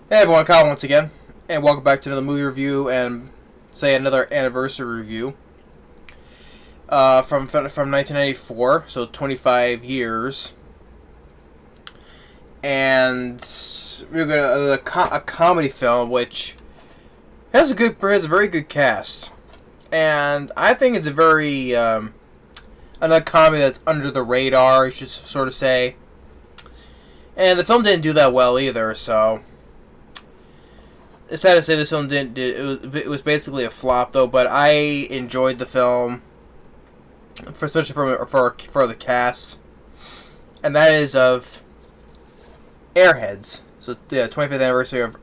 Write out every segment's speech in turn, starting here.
Hey everyone, Kyle once again, and welcome back to another movie review and say another anniversary review. From 1994, so 25 years, and we're gonna a comedy film which has a very good cast, and I think it's a very another comedy that's under the radar, you should sort of say, and the film didn't do that well either, so. It's sad to say this film didn't. It was basically a flop, though. But I enjoyed the film, especially for the cast, and that is of Airheads. So the 25th anniversary of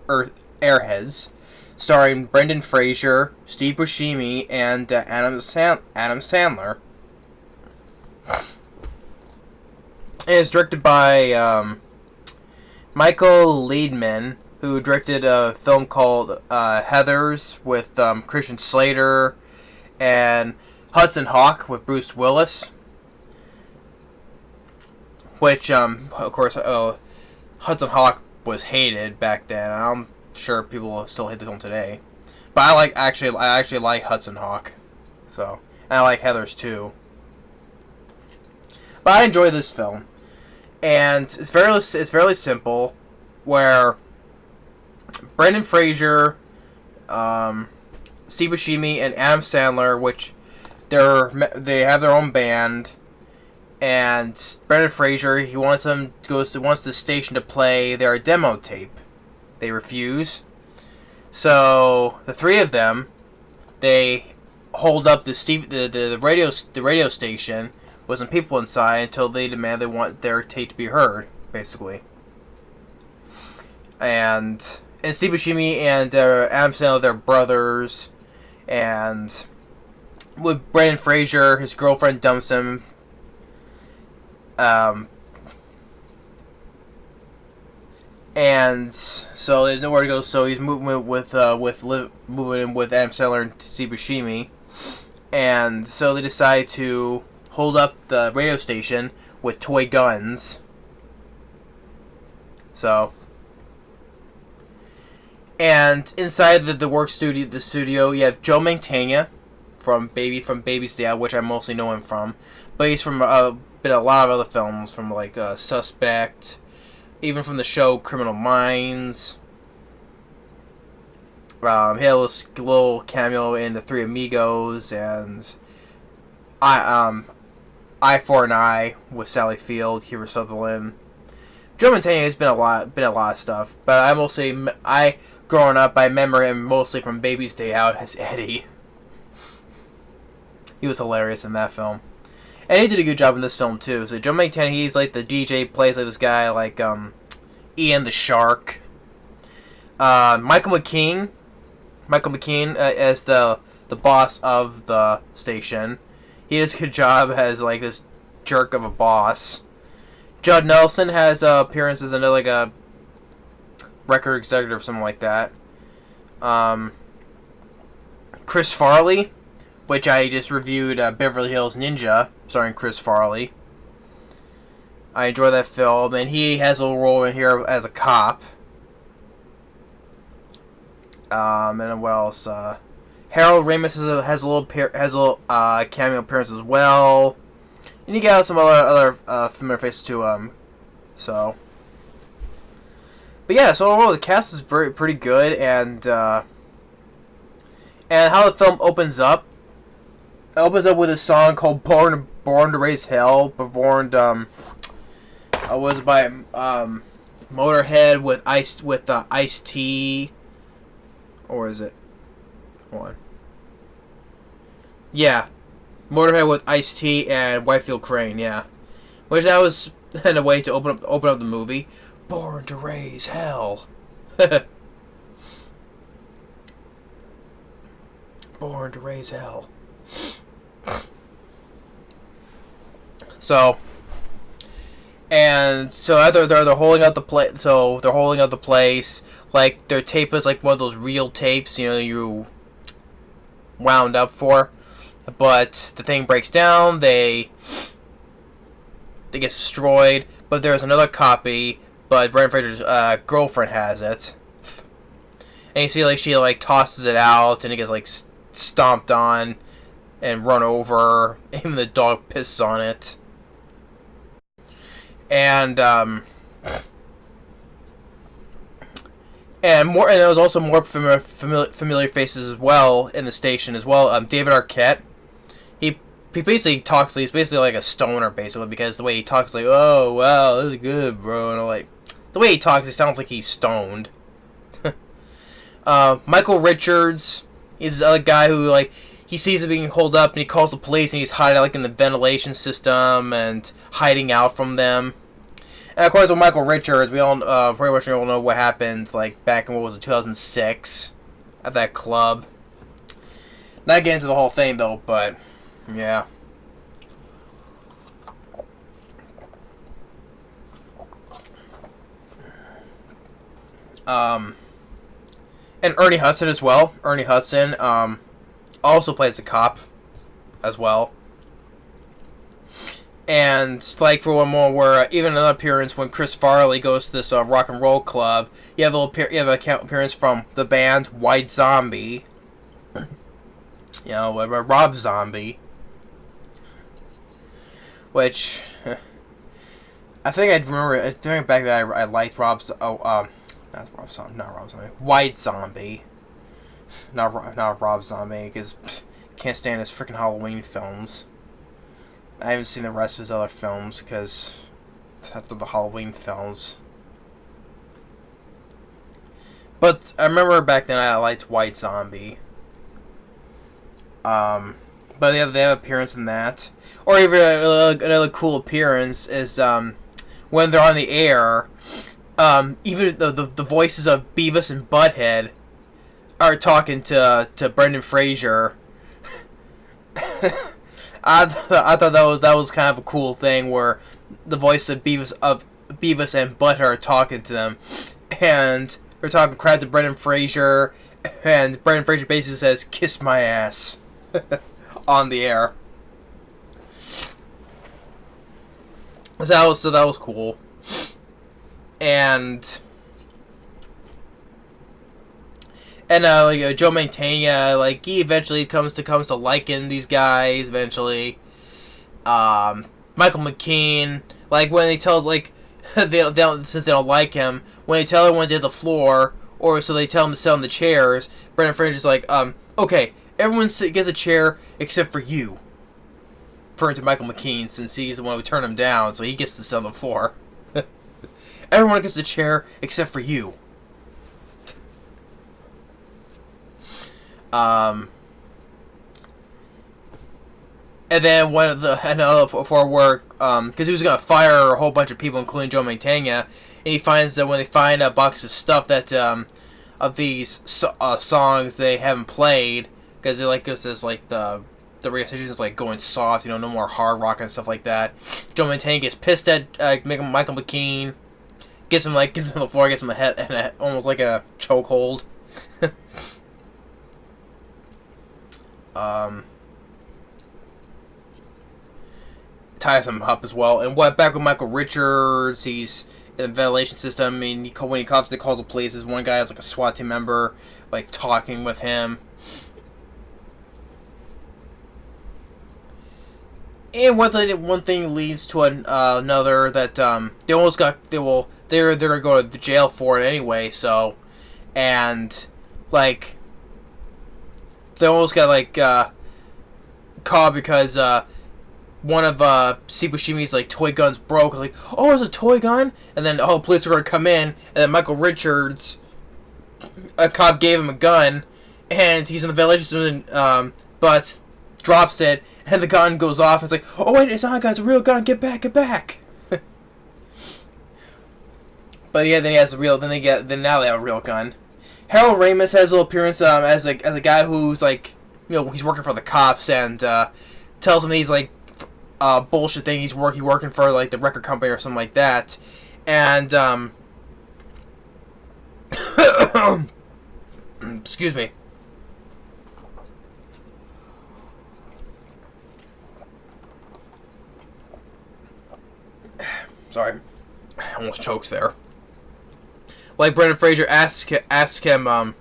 Airheads, starring Brendan Fraser, Steve Buscemi, and Adam Sandler. And it's directed by Michael Lehmann, who directed a film called Heathers with Christian Slater and Hudson Hawk with Bruce Willis, which of course Hudson Hawk was hated back then. I'm sure people still hate the film today, but I actually like Hudson Hawk, so and I like Heathers too. But I enjoy this film, and it's fairly simple, where Brendan Fraser, Steve Buscemi, and Adam Sandler, which they have their own band, and Brendan Fraser, he wants the station to play their demo tape. They refuse, so the three of them, they hold up the radio station with some people inside until they want their tape to be heard, basically. And Steve Buscemi and Adam Sandler, they're brothers, and with Brendan Fraser, his girlfriend dumps him. And so there's nowhere to go. So he's moving in with Adam Sandler and Steve Buscemi, and so they decide to hold up the radio station with toy guns. So. And inside the studio, you have Joe Mantegna from Baby's Dad, which I mostly know him from, but he's from been a lot of other films, from like Suspect, even from the show Criminal Minds. He had a little cameo in The Three Amigos and Eye for an Eye with Sally Field, Kiefer Sutherland. Joe Mantegna has been a lot of stuff, but growing up, I remember him mostly from Baby's Day Out as Eddie. He was hilarious in that film. And he did a good job in this film, too. So Joe Mantegna, he's like the DJ, plays like this guy, like Ian the Shark. Michael McKean as the boss of the station. He does a good job as like this jerk of a boss. Judd Nelson has appearances in like a record executive or something like that. Chris Farley, which I just reviewed, Beverly Hills Ninja, starring Chris Farley. I enjoy that film, and he has a little role in here as a cop. And then what else? Harold Ramis has a little cameo appearance as well, and you got some other familiar faces too. So. But yeah, so overall the cast is pretty good, and how the film opens up. It opens up with a song called "Born to Raise Hell," performed was by Motorhead with Ice-T, or is it? Hold on. Yeah, Motorhead with Ice-T and Whitefield Crane. Yeah, which that was in a way to open up the movie. Born to Raise Hell. Born to Raise Hell. So, and so after they're holding out the place, like their tape is like one of those real tapes, you wound up for, but the thing breaks down, they get destroyed, but there's another copy. But Brendan Fraser's girlfriend has it. and you see like she like tosses it out, and it gets like stomped on and run over. Even the dog pisses on it, and there was also more familiar faces as well in the station as well. David Arquette, he basically talks. He's basically like a stoner, basically, because the way he talks, like, oh wow, this is good, bro, and I'm like, the way he talks, it sounds like he's stoned. Michael Richards, he's a guy who like he sees it being holed up, and he calls the police, and he's hiding like in the ventilation system and hiding out from them. And of course, with Michael Richards, we all pretty much all know what happened, like back in 2006, at that club. Not getting into the whole thing though, but yeah. And Ernie Hudson as well. Ernie Hudson also plays a cop as well. And like for one more, where even another appearance when Chris Farley goes to this rock and roll club, you have an appearance from the band White Zombie. You know, Rob Zombie, which I think I remember. I think back that I liked Rob's. Not Rob Zombie. White Zombie. Not Rob Zombie, because can't stand his freaking Halloween films. I haven't seen the rest of his other films because after the Halloween films. But I remember back then I liked White Zombie. But they have appearance in that. Or even another cool appearance is when they're on the air. Even the voices of Beavis and Butthead are talking to Brendan Fraser. I thought that was kind of a cool thing where the voice of Beavis and Butthead are talking to them, and they're talking crap to Brendan Fraser, and Brendan Fraser basically says "kiss my ass" on the air. So that was cool, and Joe Mantegna, like he eventually comes to liking these guys eventually. Michael McKean, like when he tells like since they don't like him, when they tell everyone to the floor, or so they tell him to sit on the chairs, Brendan Fraser's like, okay, everyone gets a chair except for you. Referring to Michael McKean, since he's the one who turned him down, so he gets to sit on the floor. Everyone gets a chair except for you. And then another before work, because he was gonna fire a whole bunch of people, including Joe Mantegna, and he finds that when they find a box of stuff that of these songs they haven't played, because it like goes like the radio station is like going soft, no more hard rock and stuff like that. Joe Mantegna gets pissed at Michael McKean, gets him on the floor, gets him a head and almost like a chokehold. Ties him up as well. And back with Michael Richards, he's in the ventilation system. I mean, when he calls the police, there's one guy has like a SWAT team member like talking with him. And one thing leads to another, that they're gonna go to jail for it anyway. So, and like they almost got caught because one of Steve Buscemi's like toy guns broke. Like, oh, it's a toy gun, and then police are gonna come in, and then Michael Richards, a cop gave him a gun, and he's in the ventilation system, but drops it, and the gun goes off. It's like, oh wait, it's not a gun, it's a real gun. Get back, get back. But yeah, then he has the real. Then now they have a real gun. Harold Ramis has a little appearance as a guy who's like, he's working for the cops, and tells him he's like bullshit thing. He's working for like the record company or something like that, and excuse me. Sorry, I almost choked there. Like Brendan Fraser asks him,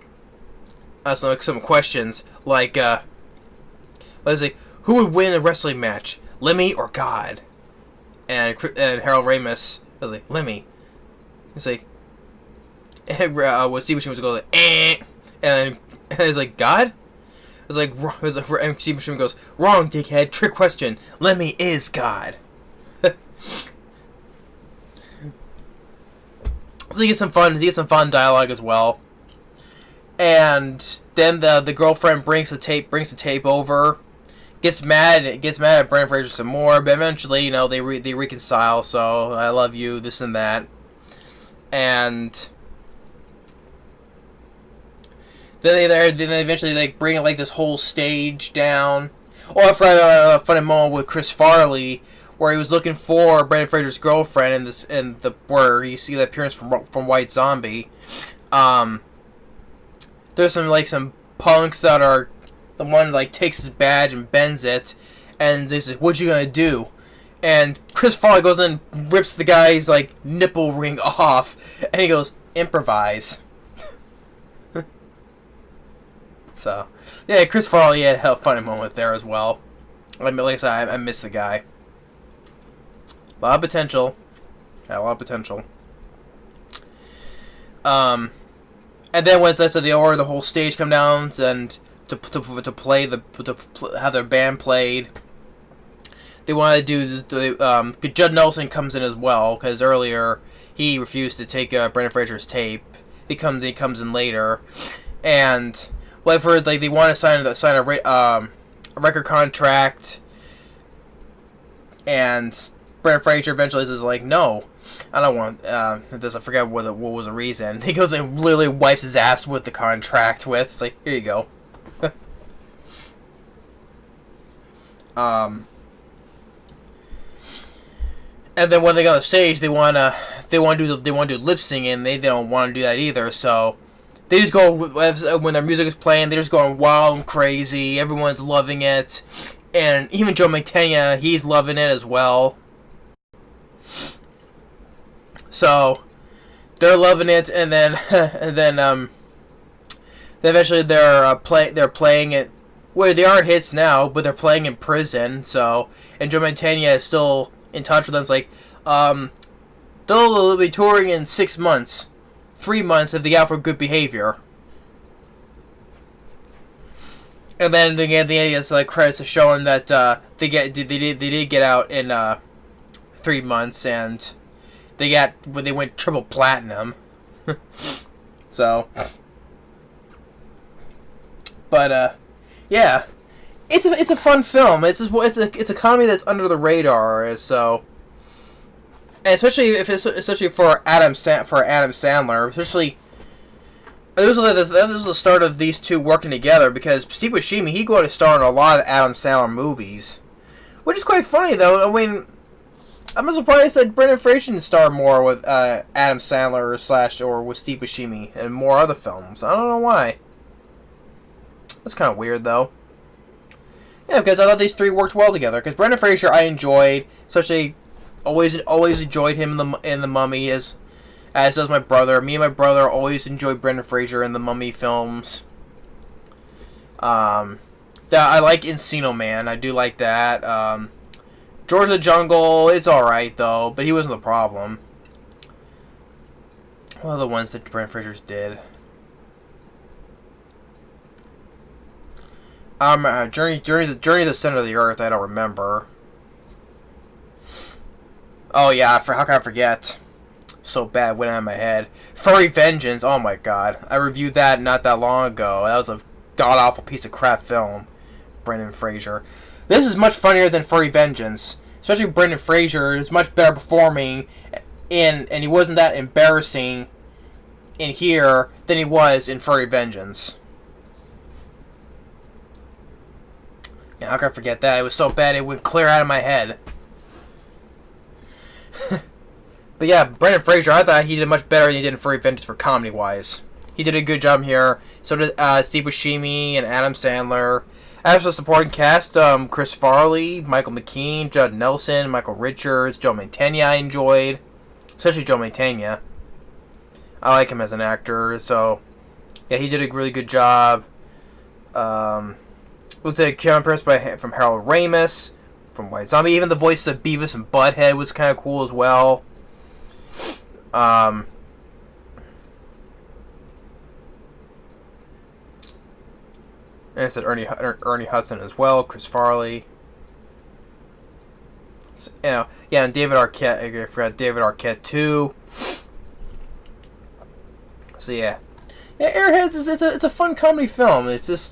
some questions like, let's say, who would win a wrestling match, Lemmy or God? And Harold Ramis was like, Lemmy. He's like, and Steve Buscemi was going like, and he's like, God? And Steve Buscemi goes, wrong, dickhead, trick question. Lemmy is God. So you get some fun dialogue as well. And then the girlfriend brings the tape over, gets mad at Brendan Fraser some more, but eventually, you know, they reconcile. So I love you, this and that, and then they eventually bring like this whole stage down. Oh, I forgot a funny moment with Chris Farley, where he was looking for Brendan Fraser's girlfriend where you see the appearance from White Zombie. There's some punks that are the one like takes his badge and bends it, and they say, "What you gonna do?" And Chris Farley goes in and rips the guy's like nipple ring off, and he goes, "Improvise." So, yeah, Chris Farley had a funny moment there as well. Like I said, I miss the guy. A lot of potential. Had a lot of potential. And then once that's the order, the whole stage come down and to have their band played. They want to do Judd Nelson comes in as well, because earlier he refused to take Brendan Fraser's tape. He comes in later, and they want to sign a record contract, and Brendan Fraser eventually is like, no, I don't want. I forget what was the reason. He goes and literally wipes his ass with the contract with. It's like, here you go. And then when they go on the stage, they want to do lip singing. They don't want to do that either. So they just go when their music is playing. They're just going wild and crazy. Everyone's loving it, and even Joe Mantegna, he's loving it as well. So they're loving it, and then eventually they're playing it. Well, they are hits now, but they're playing in prison. So, and Joe Mantegna is still in touch with them. It's like, they'll be touring in 6 months, 3 months if they get out for good behavior. And then again, it's like credits showing that they did get out in 3 months, and they went triple platinum. So, but yeah, it's a fun film. It's a comedy that's under the radar. So, and especially for Adam Sandler, especially this was the start of these two working together, because Steve Buscemi, he going to star in a lot of Adam Sandler movies, which is quite funny though. I mean, I'm surprised that Brendan Fraser didn't star more with Adam Sandler or with Steve Buscemi and more other films. I don't know why. That's kind of weird, though. Yeah, because I thought these three worked well together. Because Brendan Fraser, I enjoyed, especially always enjoyed him in the Mummy, as does my brother. Me and my brother always enjoyed Brendan Fraser in the Mummy films. I like Encino Man. I do like that. George of the Jungle, it's alright though, but he wasn't the problem. What are the ones that Brendan Fraser did? Journey to the Center of the Earth, I don't remember. Oh yeah, how can I forget? So bad, went out of my head. Furry Vengeance, oh my god. I reviewed that not that long ago. That was a god-awful piece of crap film. Brendan Fraser. This is much funnier than Furry Vengeance. Especially Brendan Fraser is much better performing and he wasn't that embarrassing in here than he was in Furry Vengeance. Yeah, how can I forget that? It was so bad it went clear out of my head. But yeah, Brendan Fraser, I thought he did much better than he did in Furry Vengeance for comedy-wise. He did a good job here. So did Steve Buscemi and Adam Sandler. As for the supporting cast, Chris Farley, Michael McKean, Judd Nelson, Michael Richards, Joe Mantegna I enjoyed. Especially Joe Mantegna. I like him as an actor, so yeah, he did a really good job. Was a cameo appearance from Harold Ramis from White Zombie. Even the voices of Beavis and Butthead was kind of cool as well. And I said Ernie Hudson as well, Chris Farley. So, yeah, and David Arquette. I forgot David Arquette too. So yeah, Airheads is it's a fun comedy film. I think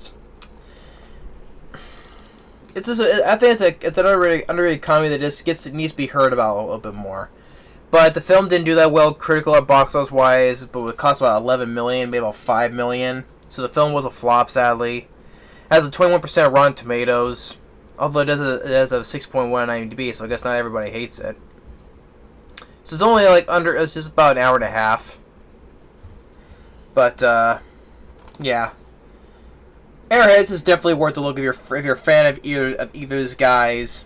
it's an underrated comedy that just needs to be heard about a little bit more. But the film didn't do that well critical at box office wise, but it cost about $11 million, made about $5 million. So the film was a flop, sadly. It has a 21% Rotten Tomatoes, although it has a 6.1 on IMDb, so I guess not everybody hates it. So it's only it's just about an hour and a half. But yeah, Airheads is definitely worth a look if you're a fan of either of these guys.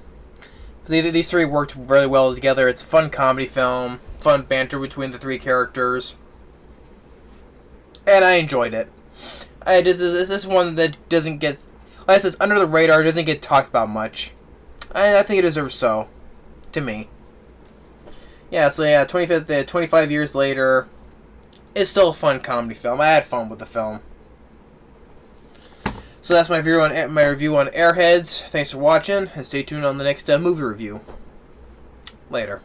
These three worked very well together. It's a fun comedy film, fun banter between the three characters, and I enjoyed it. This is one that doesn't get, like I said, it's under the radar. Doesn't get talked about much. I think it deserves so, to me. Yeah. So yeah, 25 years later, it's still a fun comedy film. I had fun with the film. So that's my review on Airheads. Thanks for watching, and stay tuned on the next movie review. Later.